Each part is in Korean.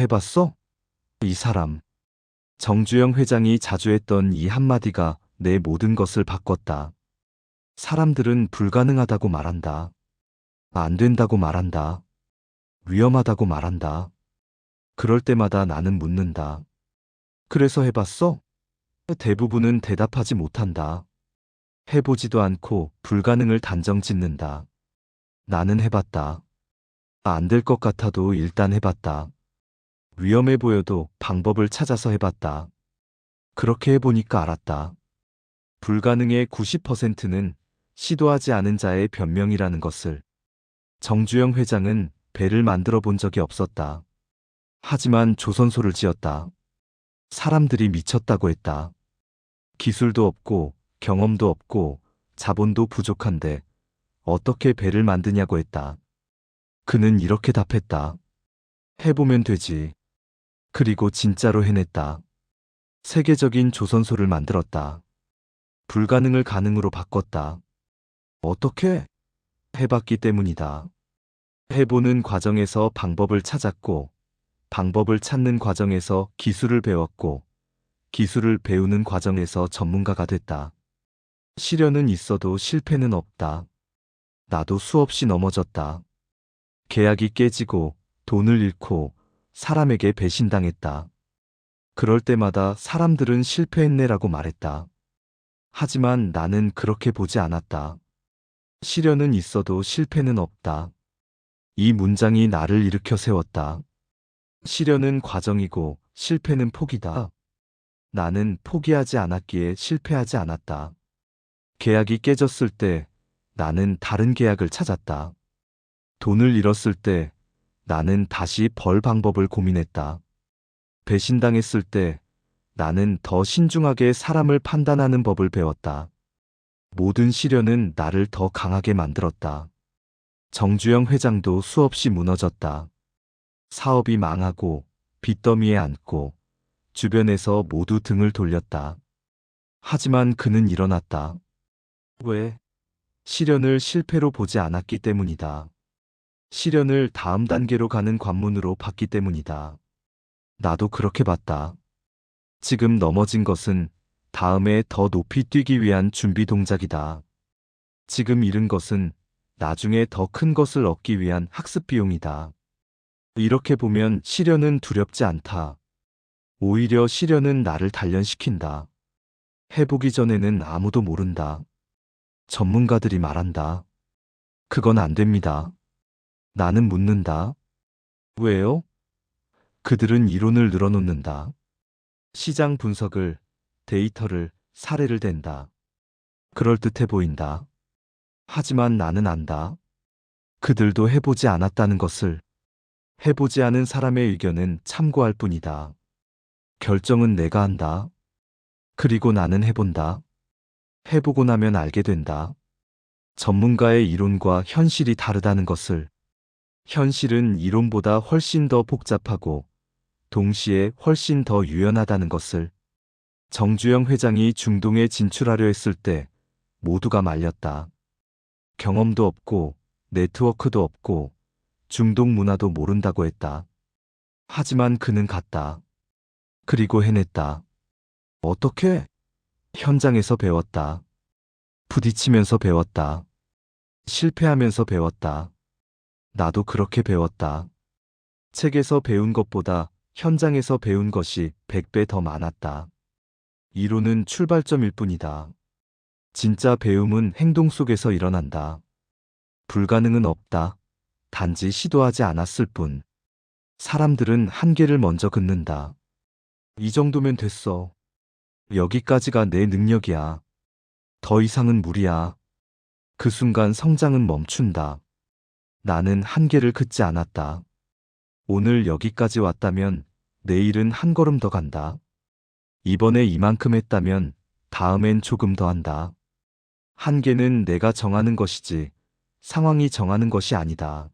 해봤어? 이 사람. 정주영 회장이 자주 했던 이 한마디가 내 모든 것을 바꿨다. 사람들은 불가능하다고 말한다. 안 된다고 말한다. 위험하다고 말한다. 그럴 때마다 나는 묻는다. 그래서 해봤어? 대부분은 대답하지 못한다. 해보지도 않고 불가능을 단정 짓는다. 나는 해봤다. 안 될 것 같아도 일단 해봤다. 위험해 보여도 방법을 찾아서 해봤다. 그렇게 해보니까 알았다. 불가능의 90%는 시도하지 않은 자의 변명이라는 것을. 정주영 회장은 배를 만들어 본 적이 없었다. 하지만 조선소를 지었다. 사람들이 미쳤다고 했다. 기술도 없고 경험도 없고 자본도 부족한데 어떻게 배를 만드냐고 했다. 그는 이렇게 답했다. 해보면 되지. 그리고 진짜로 해냈다. 세계적인 조선소를 만들었다. 불가능을 가능으로 바꿨다. 어떻게? 해봤기 때문이다. 해보는 과정에서 방법을 찾았고, 방법을 찾는 과정에서 기술을 배웠고, 기술을 배우는 과정에서 전문가가 됐다. 시련은 있어도 실패는 없다. 나도 수없이 넘어졌다. 계약이 깨지고, 돈을 잃고, 사람에게 배신당했다. 그럴 때마다 사람들은 실패했네라고 말했다. 하지만 나는 그렇게 보지 않았다. 시련은 있어도 실패는 없다. 이 문장이 나를 일으켜 세웠다. 시련은 과정이고 실패는 포기다. 나는 포기하지 않았기에 실패하지 않았다. 계약이 깨졌을 때 나는 다른 계약을 찾았다. 돈을 잃었을 때 나는 다시 벌 방법을 고민했다. 배신당했을 때 나는 더 신중하게 사람을 판단하는 법을 배웠다. 모든 시련은 나를 더 강하게 만들었다. 정주영 회장도 수없이 무너졌다. 사업이 망하고 빚더미에 앉고 주변에서 모두 등을 돌렸다. 하지만 그는 일어났다. 왜? 시련을 실패로 보지 않았기 때문이다. 시련을 다음 단계로 가는 관문으로 봤기 때문이다. 나도 그렇게 봤다. 지금 넘어진 것은 다음에 더 높이 뛰기 위한 준비 동작이다. 지금 잃은 것은 나중에 더 큰 것을 얻기 위한 학습 비용이다. 이렇게 보면 시련은 두렵지 않다. 오히려 시련은 나를 단련시킨다. 해보기 전에는 아무도 모른다. 전문가들이 말한다. 그건 안 됩니다. 나는 묻는다. 왜요? 그들은 이론을 늘어놓는다. 시장 분석을, 데이터를, 사례를 댄다. 그럴듯해 보인다. 하지만 나는 안다. 그들도 해보지 않았다는 것을. 해보지 않은 사람의 의견은 참고할 뿐이다. 결정은 내가 한다. 그리고 나는 해본다. 해보고 나면 알게 된다. 전문가의 이론과 현실이 다르다는 것을. 현실은 이론보다 훨씬 더 복잡하고 동시에 훨씬 더 유연하다는 것을. 정주영 회장이 중동에 진출하려 했을 때 모두가 말렸다. 경험도 없고 네트워크도 없고 중동 문화도 모른다고 했다. 하지만 그는 갔다. 그리고 해냈다. 어떻게? 현장에서 배웠다. 부딪히면서 배웠다. 실패하면서 배웠다. 나도 그렇게 배웠다. 책에서 배운 것보다 현장에서 배운 것이 100배 더 많았다. 이론은 출발점일 뿐이다. 진짜 배움은 행동 속에서 일어난다. 불가능은 없다. 단지 시도하지 않았을 뿐. 사람들은 한계를 먼저 긋는다. 이 정도면 됐어. 여기까지가 내 능력이야. 더 이상은 무리야. 그 순간 성장은 멈춘다. 나는 한계를 긋지 않았다. 오늘 여기까지 왔다면 내일은 한 걸음 더 간다. 이번에 이만큼 했다면 다음엔 조금 더 한다. 한계는 내가 정하는 것이지 상황이 정하는 것이 아니다.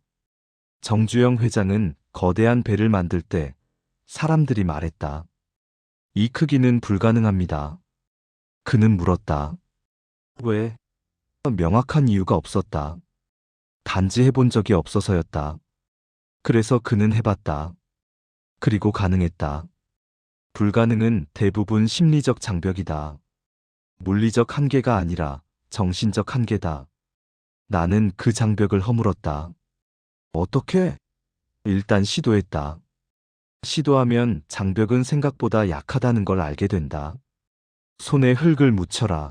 정주영 회장은 거대한 배를 만들 때 사람들이 말했다. 이 크기는 불가능합니다. 그는 물었다. 왜? 명확한 이유가 없었다. 단지 해본 적이 없어서였다. 그래서 그는 해봤다. 그리고 가능했다. 불가능은 대부분 심리적 장벽이다. 물리적 한계가 아니라 정신적 한계다. 나는 그 장벽을 허물었다. 어떻게? 일단 시도했다. 시도하면 장벽은 생각보다 약하다는 걸 알게 된다. 손에 흙을 묻혀라.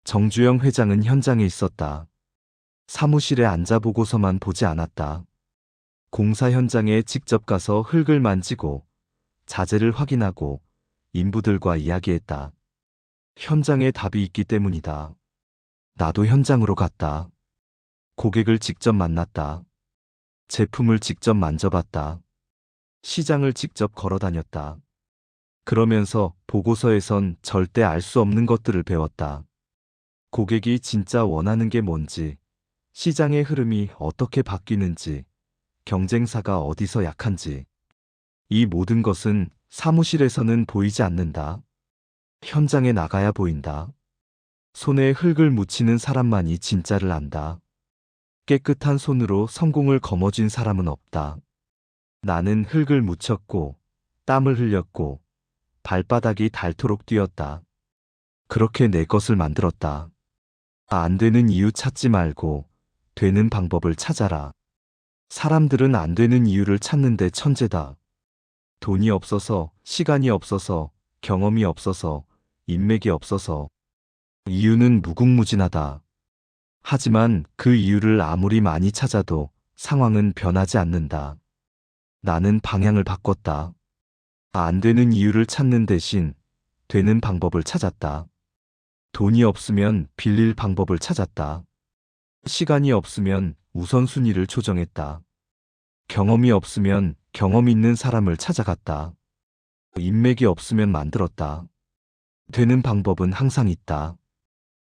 정주영 회장은 현장에 있었다. 사무실에 앉아 보고서만 보지 않았다. 공사 현장에 직접 가서 흙을 만지고 자재를 확인하고 인부들과 이야기했다. 현장에 답이 있기 때문이다. 나도 현장으로 갔다. 고객을 직접 만났다. 제품을 직접 만져봤다. 시장을 직접 걸어 다녔다. 그러면서 보고서에선 절대 알 수 없는 것들을 배웠다. 고객이 진짜 원하는 게 뭔지, 시장의 흐름이 어떻게 바뀌는지, 경쟁사가 어디서 약한지. 이 모든 것은 사무실에서는 보이지 않는다. 현장에 나가야 보인다. 손에 흙을 묻히는 사람만이 진짜를 안다. 깨끗한 손으로 성공을 거머쥔 사람은 없다. 나는 흙을 묻혔고, 땀을 흘렸고, 발바닥이 닳도록 뛰었다. 그렇게 내 것을 만들었다. 안 되는 이유 찾지 말고, 되는 방법을 찾아라. 사람들은 안 되는 이유를 찾는데 천재다. 돈이 없어서, 시간이 없어서, 경험이 없어서, 인맥이 없어서. 이유는 무궁무진하다. 하지만 그 이유를 아무리 많이 찾아도 상황은 변하지 않는다. 나는 방향을 바꿨다. 안 되는 이유를 찾는 대신 되는 방법을 찾았다. 돈이 없으면 빌릴 방법을 찾았다. 시간이 없으면 우선순위를 조정했다. 경험이 없으면 경험 있는 사람을 찾아갔다. 인맥이 없으면 만들었다. 되는 방법은 항상 있다.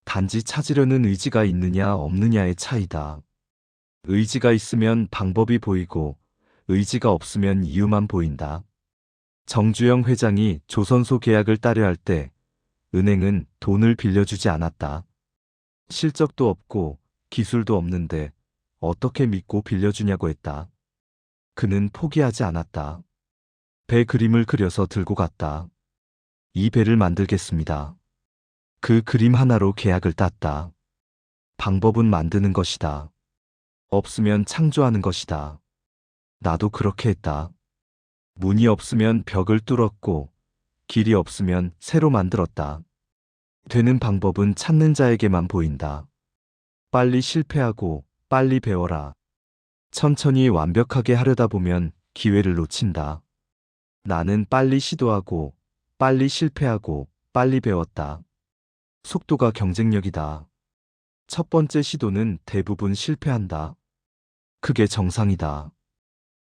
단지 찾으려는 의지가 있느냐 없느냐의 차이다. 의지가 있으면 방법이 보이고 의지가 없으면 이유만 보인다. 정주영 회장이 조선소 계약을 따려 할 때 은행은 돈을 빌려주지 않았다. 실적도 없고 기술도 없는데 어떻게 믿고 빌려주냐고 했다. 그는 포기하지 않았다. 배 그림을 그려서 들고 갔다. 이 배를 만들겠습니다. 그 그림 하나로 계약을 땄다. 방법은 만드는 것이다. 없으면 창조하는 것이다. 나도 그렇게 했다. 문이 없으면 벽을 뚫었고 길이 없으면 새로 만들었다. 되는 방법은 찾는 자에게만 보인다. 빨리 실패하고 빨리 배워라. 천천히 완벽하게 하려다 보면 기회를 놓친다. 나는 빨리 시도하고 빨리 실패하고 빨리 배웠다. 속도가 경쟁력이다. 첫 번째 시도는 대부분 실패한다. 그게 정상이다.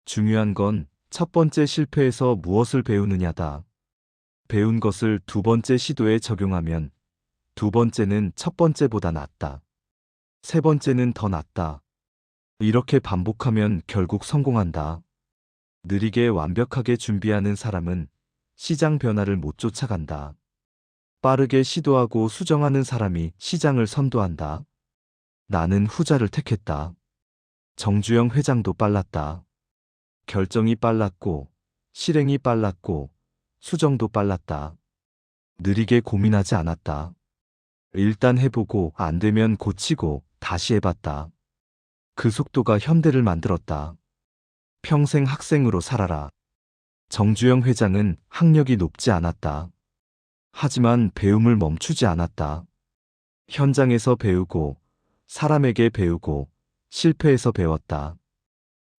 중요한 건 첫 번째 실패에서 무엇을 배우느냐다. 배운 것을 두 번째 시도에 적용하면 두 번째는 첫 번째보다 낫다. 세 번째는 더 낫다. 이렇게 반복하면 결국 성공한다. 느리게 완벽하게 준비하는 사람은 시장 변화를 못 쫓아간다. 빠르게 시도하고 수정하는 사람이 시장을 선도한다. 나는 후자를 택했다. 정주영 회장도 빨랐다. 결정이 빨랐고, 실행이 빨랐고, 수정도 빨랐다. 느리게 고민하지 않았다. 일단 해보고 안 되면 고치고 다시 해봤다. 그 속도가 현대를 만들었다. 평생 학생으로 살아라. 정주영 회장은 학력이 높지 않았다. 하지만 배움을 멈추지 않았다. 현장에서 배우고, 사람에게 배우고, 실패해서 배웠다.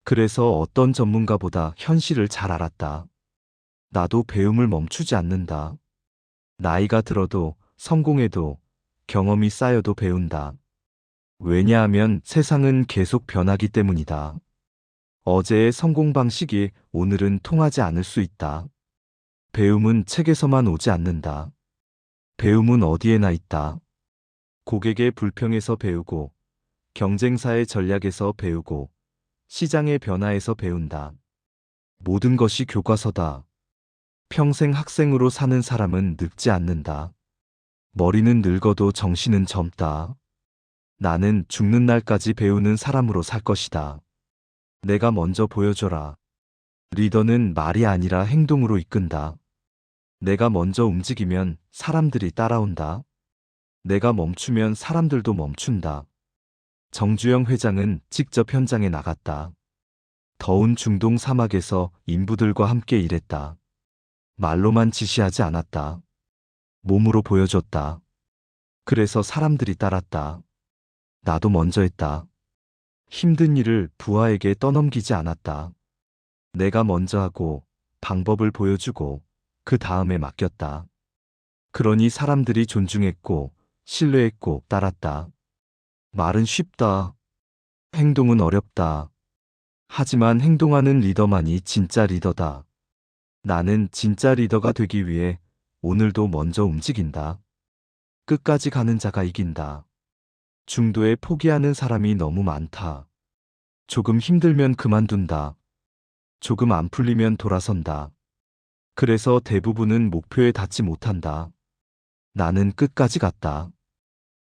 그래서 어떤 전문가보다 현실을 잘 알았다. 나도 배움을 멈추지 않는다. 나이가 들어도, 성공해도, 경험이 쌓여도 배운다. 왜냐하면 세상은 계속 변하기 때문이다. 어제의 성공 방식이 오늘은 통하지 않을 수 있다. 배움은 책에서만 오지 않는다. 배움은 어디에나 있다. 고객의 불평에서 배우고, 경쟁사의 전략에서 배우고, 시장의 변화에서 배운다. 모든 것이 교과서다. 평생 학생으로 사는 사람은 늙지 않는다. 머리는 늙어도 정신은 젊다. 나는 죽는 날까지 배우는 사람으로 살 것이다. 내가 먼저 보여줘라. 리더는 말이 아니라 행동으로 이끈다. 내가 먼저 움직이면 사람들이 따라온다. 내가 멈추면 사람들도 멈춘다. 정주영 회장은 직접 현장에 나갔다. 더운 중동 사막에서 인부들과 함께 일했다. 말로만 지시하지 않았다. 몸으로 보여줬다. 그래서 사람들이 따랐다. 나도 먼저 했다. 힘든 일을 부하에게 떠넘기지 않았다. 내가 먼저 하고 방법을 보여주고 그 다음에 맡겼다. 그러니 사람들이 존중했고 신뢰했고 따랐다. 말은 쉽다. 행동은 어렵다. 하지만 행동하는 리더만이 진짜 리더다. 나는 진짜 리더가 되기 위해 오늘도 먼저 움직인다. 끝까지 가는 자가 이긴다. 중도에 포기하는 사람이 너무 많다. 조금 힘들면 그만둔다. 조금 안 풀리면 돌아선다. 그래서 대부분은 목표에 닿지 못한다. 나는 끝까지 갔다.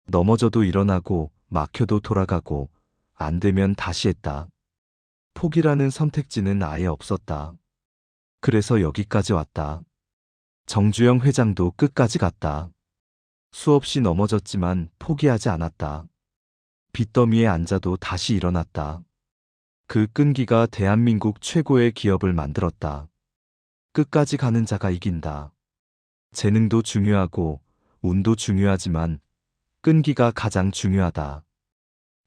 넘어져도 일어나고 막혀도 돌아가고 안 되면 다시 했다. 포기라는 선택지는 아예 없었다. 그래서 여기까지 왔다. 정주영 회장도 끝까지 갔다. 수없이 넘어졌지만 포기하지 않았다. 빚더미에 앉아도 다시 일어났다. 그 끈기가 대한민국 최고의 기업을 만들었다. 끝까지 가는 자가 이긴다. 재능도 중요하고 운도 중요하지만 끈기가 가장 중요하다.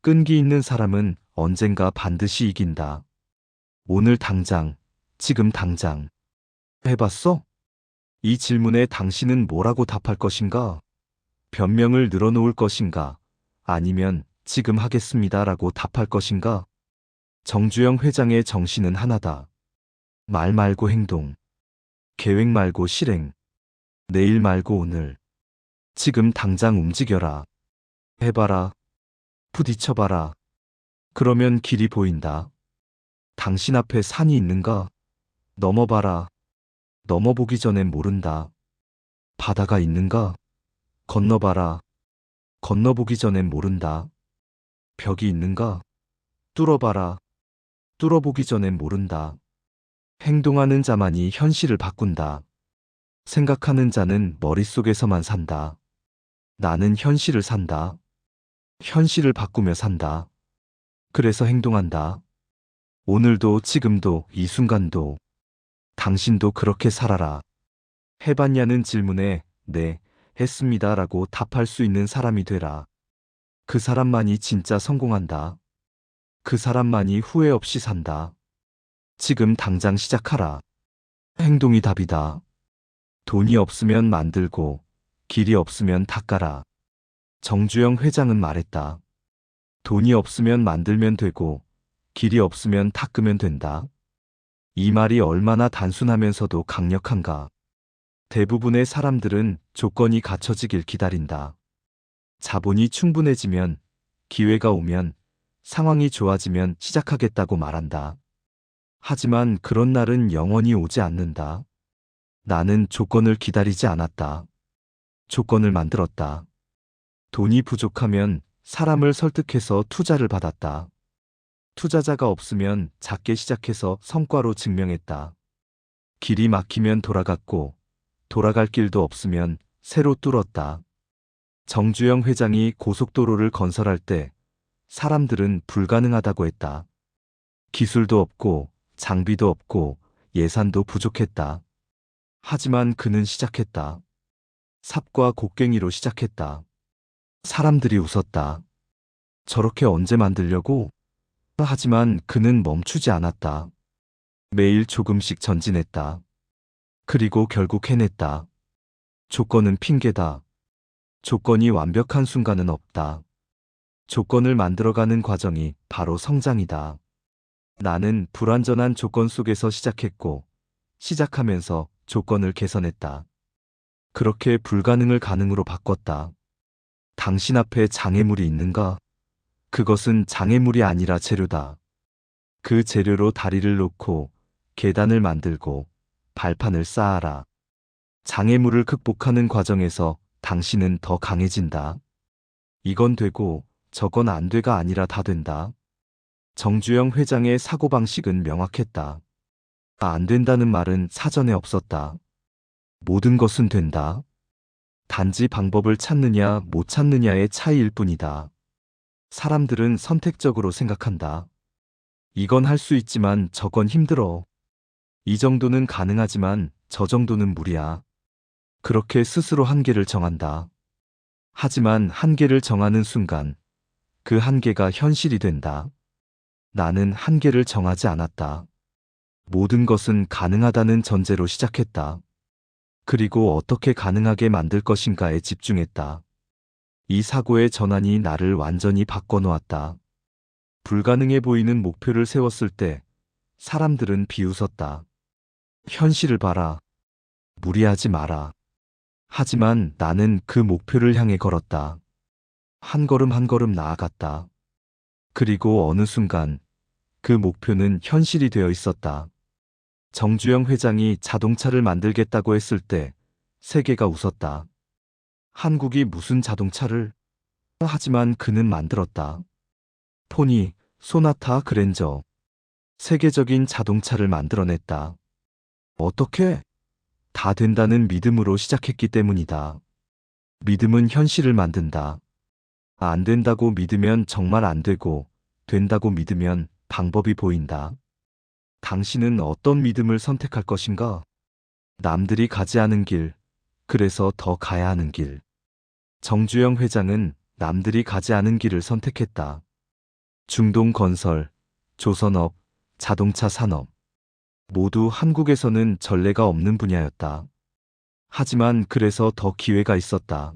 끈기 있는 사람은 언젠가 반드시 이긴다. 오늘 당장, 지금 당장. 해봤어? 이 질문에 당신은 뭐라고 답할 것인가? 변명을 늘어놓을 것인가? 아니면 지금 하겠습니다라고 답할 것인가? 정주영 회장의 정신은 하나다. 말 말고 행동. 계획 말고 실행. 내일 말고 오늘. 지금 당장 움직여라. 해봐라. 부딪혀봐라. 그러면 길이 보인다. 당신 앞에 산이 있는가? 넘어봐라. 넘어보기 전엔 모른다. 바다가 있는가? 건너봐라. 건너보기 전엔 모른다. 벽이 있는가? 뚫어봐라. 뚫어보기 전엔 모른다. 행동하는 자만이 현실을 바꾼다. 생각하는 자는 머릿속에서만 산다. 나는 현실을 산다. 현실을 바꾸며 산다. 그래서 행동한다. 오늘도 지금도 이 순간도 당신도 그렇게 살아라. 해봤냐는 질문에 네, 했습니다라고 답할 수 있는 사람이 되라. 그 사람만이 진짜 성공한다. 그 사람만이 후회 없이 산다. 지금 당장 시작하라. 행동이 답이다. 돈이 없으면 만들고 길이 없으면 닦아라. 정주영 회장은 말했다. 돈이 없으면 만들면 되고 길이 없으면 닦으면 된다. 이 말이 얼마나 단순하면서도 강력한가. 대부분의 사람들은 조건이 갖춰지길 기다린다. 자본이 충분해지면, 기회가 오면, 상황이 좋아지면 시작하겠다고 말한다. 하지만 그런 날은 영원히 오지 않는다. 나는 조건을 기다리지 않았다. 조건을 만들었다. 돈이 부족하면 사람을 설득해서 투자를 받았다. 투자자가 없으면 작게 시작해서 성과로 증명했다. 길이 막히면 돌아갔고, 돌아갈 길도 없으면 새로 뚫었다. 정주영 회장이 고속도로를 건설할 때 사람들은 불가능하다고 했다. 기술도 없고, 장비도 없고, 예산도 부족했다. 하지만 그는 시작했다. 삽과 곡괭이로 시작했다. 사람들이 웃었다. 저렇게 언제 만들려고? 하지만 그는 멈추지 않았다. 매일 조금씩 전진했다. 그리고 결국 해냈다. 조건은 핑계다. 조건이 완벽한 순간은 없다. 조건을 만들어가는 과정이 바로 성장이다. 나는 불완전한 조건 속에서 시작했고, 시작하면서 조건을 개선했다. 그렇게 불가능을 가능으로 바꿨다. 당신 앞에 장애물이 있는가? 그것은 장애물이 아니라 재료다. 그 재료로 다리를 놓고 계단을 만들고 발판을 쌓아라. 장애물을 극복하는 과정에서 당신은 더 강해진다. 이건 되고 저건 안 돼가 아니라 다 된다. 정주영 회장의 사고방식은 명확했다. 안 된다는 말은 사전에 없었다. 모든 것은 된다. 단지 방법을 찾느냐 못 찾느냐의 차이일 뿐이다. 사람들은 선택적으로 생각한다. 이건 할 수 있지만 저건 힘들어. 이 정도는 가능하지만 저 정도는 무리야. 그렇게 스스로 한계를 정한다. 하지만 한계를 정하는 순간 그 한계가 현실이 된다. 나는 한계를 정하지 않았다. 모든 것은 가능하다는 전제로 시작했다. 그리고 어떻게 가능하게 만들 것인가에 집중했다. 이 사고의 전환이 나를 완전히 바꿔놓았다. 불가능해 보이는 목표를 세웠을 때 사람들은 비웃었다. 현실을 봐라. 무리하지 마라. 하지만 나는 그 목표를 향해 걸었다. 한 걸음 한 걸음 나아갔다. 그리고 어느 순간 그 목표는 현실이 되어 있었다. 정주영 회장이 자동차를 만들겠다고 했을 때 세계가 웃었다. 한국이 무슨 자동차를? 하지만 그는 만들었다. 포니, 소나타, 그랜저. 세계적인 자동차를 만들어냈다. 어떻게? 다 된다는 믿음으로 시작했기 때문이다. 믿음은 현실을 만든다. 안 된다고 믿으면 정말 안 되고, 된다고 믿으면 방법이 보인다. 당신은 어떤 믿음을 선택할 것인가? 남들이 가지 않은 길, 그래서 더 가야 하는 길. 정주영 회장은 남들이 가지 않은 길을 선택했다. 중동건설, 조선업, 자동차 산업. 모두 한국에서는 전례가 없는 분야였다. 하지만 그래서 더 기회가 있었다.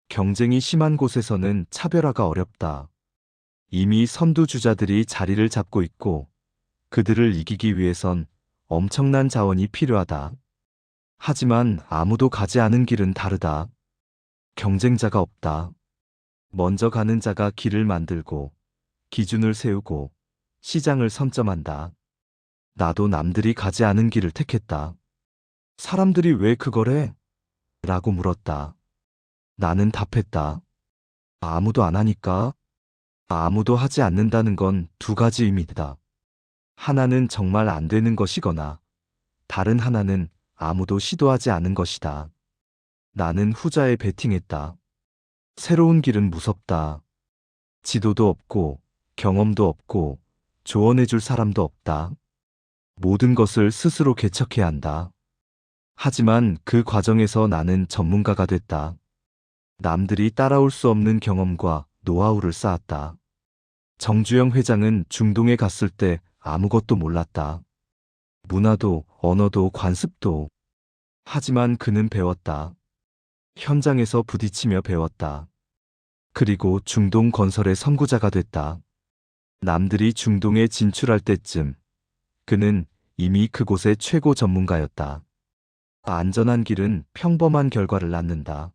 경쟁이 심한 곳에서는 차별화가 어렵다. 이미 선두주자들이 자리를 잡고 있고 그들을 이기기 위해선 엄청난 자원이 필요하다. 하지만 아무도 가지 않은 길은 다르다. 경쟁자가 없다. 먼저 가는 자가 길을 만들고 기준을 세우고 시장을 선점한다. 나도 남들이 가지 않은 길을 택했다. 사람들이 왜 그걸 해? 라고 물었다. 나는 답했다. 아무도 안 하니까. 아무도 하지 않는다는 건 두 가지 의미다. 하나는 정말 안 되는 것이거나 다른 하나는 아무도 시도하지 않은 것이다. 나는 후자에 베팅했다. 새로운 길은 무섭다. 지도도 없고 경험도 없고 조언해줄 사람도 없다. 모든 것을 스스로 개척해야 한다. 하지만 그 과정에서 나는 전문가가 됐다. 남들이 따라올 수 없는 경험과 노하우를 쌓았다. 정주영 회장은 중동에 갔을 때 아무것도 몰랐다. 문화도, 언어도, 관습도. 하지만 그는 배웠다. 현장에서 부딪히며 배웠다. 그리고 중동 건설의 선구자가 됐다. 남들이 중동에 진출할 때쯤 그는 이미 그곳의 최고 전문가였다. 안전한 길은 평범한 결과를 낳는다.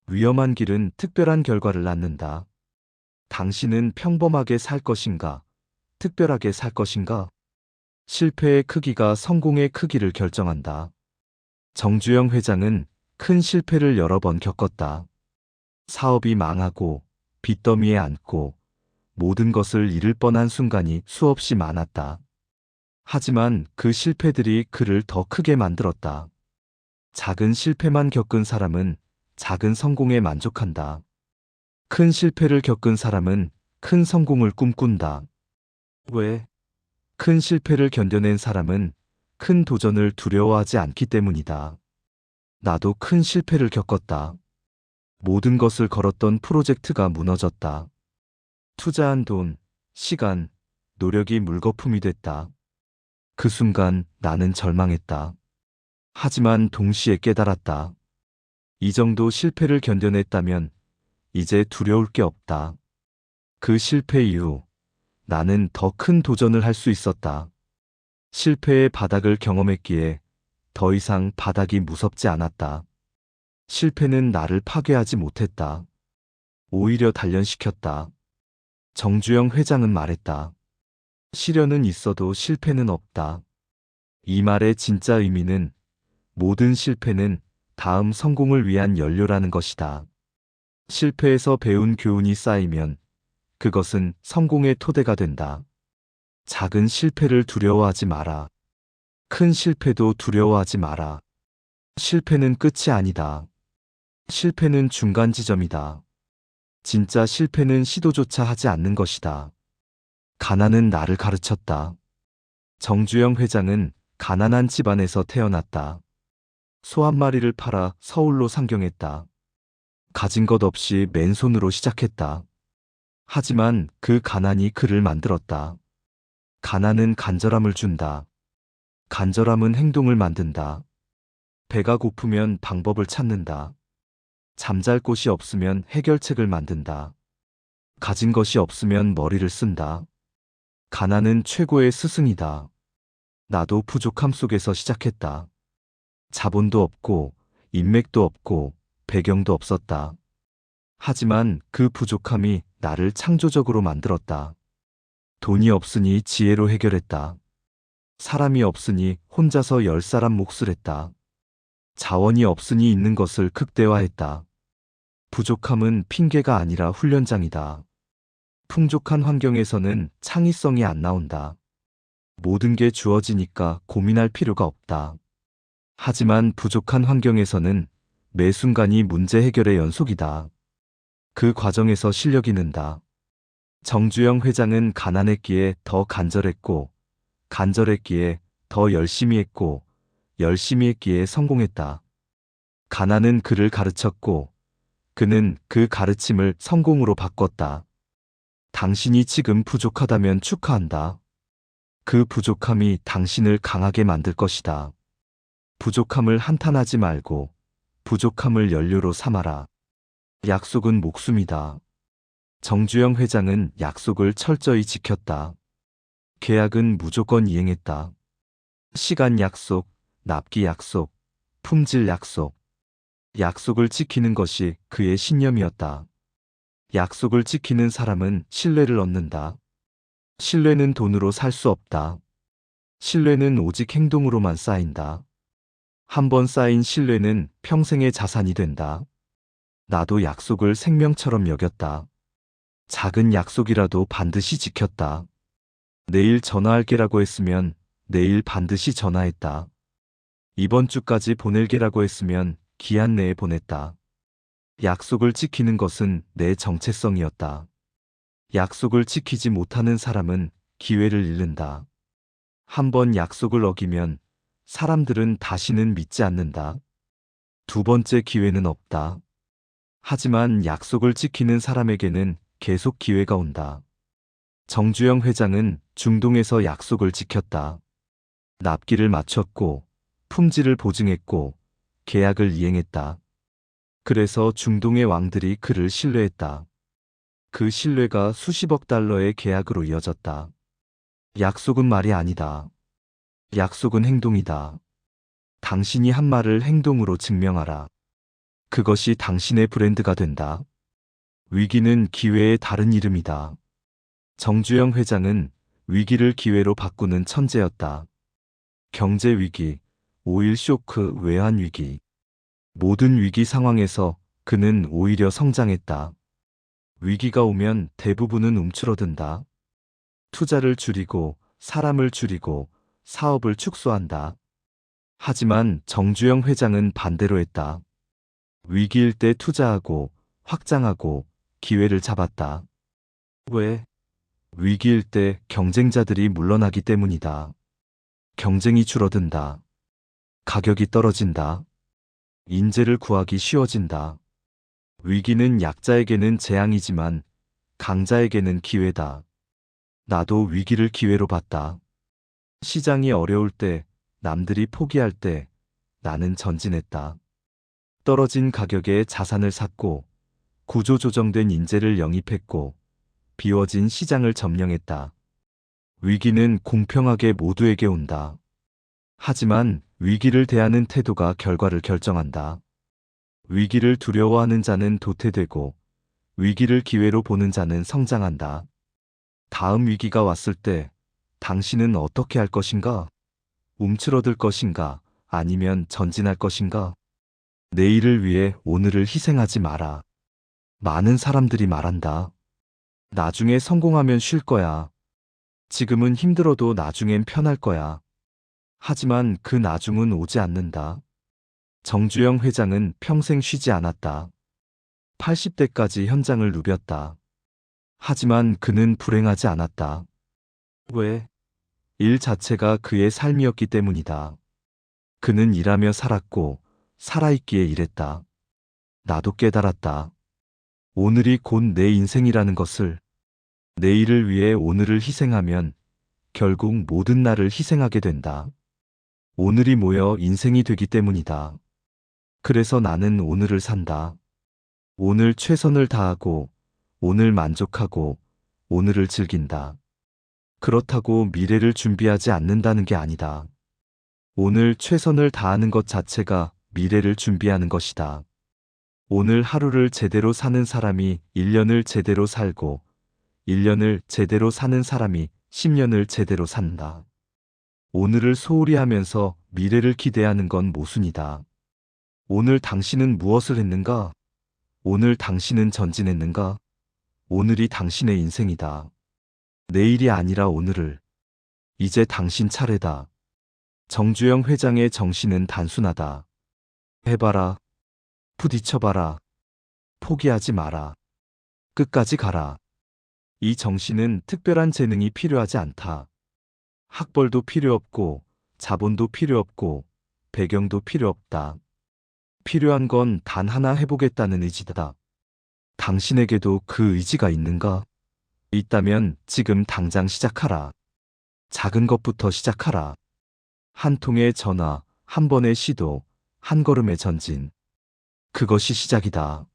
위험한 길은 특별한 결과를 낳는다. 당신은 평범하게 살 것인가? 특별하게 살 것인가? 실패의 크기가 성공의 크기를 결정한다. 정주영 회장은 큰 실패를 여러 번 겪었다. 사업이 망하고 빚더미에 앉고 모든 것을 잃을 뻔한 순간이 수없이 많았다. 하지만 그 실패들이 그를 더 크게 만들었다. 작은 실패만 겪은 사람은 작은 성공에 만족한다. 큰 실패를 겪은 사람은 큰 성공을 꿈꾼다. 왜? 큰 실패를 견뎌낸 사람은 큰 도전을 두려워하지 않기 때문이다. 나도 큰 실패를 겪었다. 모든 것을 걸었던 프로젝트가 무너졌다. 투자한 돈, 시간, 노력이 물거품이 됐다. 그 순간 나는 절망했다. 하지만 동시에 깨달았다. 이 정도 실패를 견뎌냈다면 이제 두려울 게 없다. 그 실패 이후 나는 더 큰 도전을 할 수 있었다. 실패의 바닥을 경험했기에 더 이상 바닥이 무섭지 않았다. 실패는 나를 파괴하지 못했다. 오히려 단련시켰다. 정주영 회장은 말했다. 시련은 있어도 실패는 없다. 이 말의 진짜 의미는 모든 실패는 다음 성공을 위한 연료라는 것이다. 실패에서 배운 교훈이 쌓이면 그것은 성공의 토대가 된다. 작은 실패를 두려워하지 마라. 큰 실패도 두려워하지 마라. 실패는 끝이 아니다. 실패는 중간 지점이다. 진짜 실패는 시도조차 하지 않는 것이다. 가난은 나를 가르쳤다. 정주영 회장은 가난한 집안에서 태어났다. 소 한 마리를 팔아 서울로 상경했다. 가진 것 없이 맨손으로 시작했다. 하지만 그 가난이 그를 만들었다. 가난은 간절함을 준다. 간절함은 행동을 만든다. 배가 고프면 방법을 찾는다. 잠잘 곳이 없으면 해결책을 만든다. 가진 것이 없으면 머리를 쓴다. 가난은 최고의 스승이다. 나도 부족함 속에서 시작했다. 자본도 없고 인맥도 없고 배경도 없었다. 하지만 그 부족함이 나를 창조적으로 만들었다. 돈이 없으니 지혜로 해결했다. 사람이 없으니 혼자서 10사람 몫을 했다. 자원이 없으니 있는 것을 극대화했다. 부족함은 핑계가 아니라 훈련장이다. 풍족한 환경에서는 창의성이 안 나온다. 모든 게 주어지니까 고민할 필요가 없다. 하지만 부족한 환경에서는 매 순간이 문제 해결의 연속이다. 그 과정에서 실력이 는다. 정주영 회장은 가난했기에 더 간절했고, 간절했기에 더 열심히 했고, 열심히 했기에 성공했다. 가난은 그를 가르쳤고, 그는 그 가르침을 성공으로 바꿨다. 당신이 지금 부족하다면 축하한다. 그 부족함이 당신을 강하게 만들 것이다. 부족함을 한탄하지 말고 부족함을 연료로 삼아라. 약속은 목숨이다. 정주영 회장은 약속을 철저히 지켰다. 계약은 무조건 이행했다. 시간 약속, 납기 약속, 품질 약속. 약속을 지키는 것이 그의 신념이었다. 약속을 지키는 사람은 신뢰를 얻는다. 신뢰는 돈으로 살 수 없다. 신뢰는 오직 행동으로만 쌓인다. 한 번 쌓인 신뢰는 평생의 자산이 된다. 나도 약속을 생명처럼 여겼다. 작은 약속이라도 반드시 지켰다. 내일 전화할게라고 했으면 내일 반드시 전화했다. 이번 주까지 보낼게라고 했으면 기한 내에 보냈다. 약속을 지키는 것은 내 정체성이었다. 약속을 지키지 못하는 사람은 기회를 잃는다. 한 번 약속을 어기면 사람들은 다시는 믿지 않는다. 두 번째 기회는 없다. 하지만 약속을 지키는 사람에게는 계속 기회가 온다. 정주영 회장은 중동에서 약속을 지켰다. 납기를 맞췄고, 품질을 보증했고, 계약을 이행했다. 그래서 중동의 왕들이 그를 신뢰했다. 그 신뢰가 수십억 달러의 계약으로 이어졌다. 약속은 말이 아니다. 약속은 행동이다. 당신이 한 말을 행동으로 증명하라. 그것이 당신의 브랜드가 된다. 위기는 기회의 다른 이름이다. 정주영 회장은 위기를 기회로 바꾸는 천재였다. 경제 위기, 오일 쇼크, 외환 위기. 모든 위기 상황에서 그는 오히려 성장했다. 위기가 오면 대부분은 움츠러든다. 투자를 줄이고, 사람을 줄이고, 사업을 축소한다. 하지만 정주영 회장은 반대로 했다. 위기일 때 투자하고, 확장하고, 기회를 잡았다. 왜? 위기일 때 경쟁자들이 물러나기 때문이다. 경쟁이 줄어든다. 가격이 떨어진다. 인재를 구하기 쉬워진다. 위기는 약자에게는 재앙이지만 강자에게는 기회다. 나도 위기를 기회로 봤다. 시장이 어려울 때, 남들이 포기할 때 나는 전진했다. 떨어진 가격에 자산을 샀고, 구조조정된 인재를 영입했고, 비워진 시장을 점령했다. 위기는 공평하게 모두에게 온다. 하지만 위기를 대하는 태도가 결과를 결정한다. 위기를 두려워하는 자는 도태되고, 위기를 기회로 보는 자는 성장한다. 다음 위기가 왔을 때 당신은 어떻게 할 것인가? 움츠러들 것인가? 아니면 전진할 것인가? 내일을 위해 오늘을 희생하지 마라. 많은 사람들이 말한다. 나중에 성공하면 쉴 거야. 지금은 힘들어도 나중엔 편할 거야. 하지만 그 나중은 오지 않는다. 정주영 회장은 평생 쉬지 않았다. 80대까지 현장을 누볐다. 하지만 그는 불행하지 않았다. 왜? 일 자체가 그의 삶이었기 때문이다. 그는 일하며 살았고 살아있기에 일했다. 나도 깨달았다. 오늘이 곧 내 인생이라는 것을. 내일을 위해 오늘을 희생하면 결국 모든 날을 희생하게 된다. 오늘이 모여 인생이 되기 때문이다. 그래서 나는 오늘을 산다. 오늘 최선을 다하고, 오늘 만족하고, 오늘을 즐긴다. 그렇다고 미래를 준비하지 않는다는 게 아니다. 오늘 최선을 다하는 것 자체가 미래를 준비하는 것이다. 오늘 하루를 제대로 사는 사람이 1년을 제대로 살고, 1년을 제대로 사는 사람이 10년을 제대로 산다. 오늘을 소홀히 하면서 미래를 기대하는 건 모순이다. 오늘 당신은 무엇을 했는가? 오늘 당신은 전진했는가? 오늘이 당신의 인생이다. 내일이 아니라 오늘을. 이제 당신 차례다. 정주영 회장의 정신은 단순하다. 해봐라. 부딪혀봐라. 포기하지 마라. 끝까지 가라. 이 정신은 특별한 재능이 필요하지 않다. 학벌도 필요 없고, 자본도 필요 없고, 배경도 필요 없다. 필요한 건 단 하나 해보겠다는 의지다. 당신에게도 그 의지가 있는가? 있다면 지금 당장 시작하라. 작은 것부터 시작하라. 한 통의 전화, 한 번의 시도, 한 걸음의 전진. 그것이 시작이다.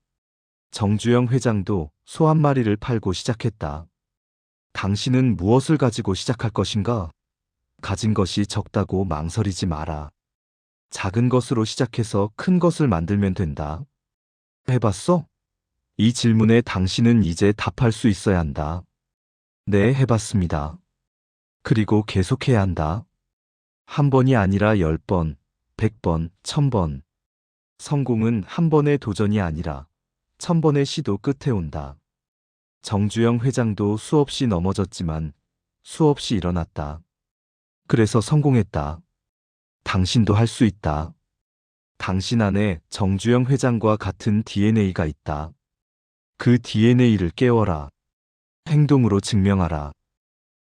정주영 회장도 소 한 마리를 팔고 시작했다. 당신은 무엇을 가지고 시작할 것인가? 가진 것이 적다고 망설이지 마라. 작은 것으로 시작해서 큰 것을 만들면 된다. 해봤어? 이 질문에 당신은 이제 답할 수 있어야 한다. 네, 해봤습니다. 그리고 계속해야 한다. 한 번이 아니라 10번, 100번, 1000번. 성공은 한 번의 도전이 아니라 1000번의 시도 끝에 온다. 정주영 회장도 수없이 넘어졌지만 수없이 일어났다. 그래서 성공했다. 당신도 할 수 있다. 당신 안에 정주영 회장과 같은 DNA가 있다. 그 DNA를 깨워라. 행동으로 증명하라.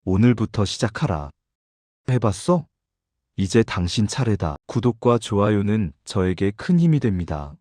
오늘부터 시작하라. 해봤어? 이제 당신 차례다. 구독과 좋아요는 저에게 큰 힘이 됩니다.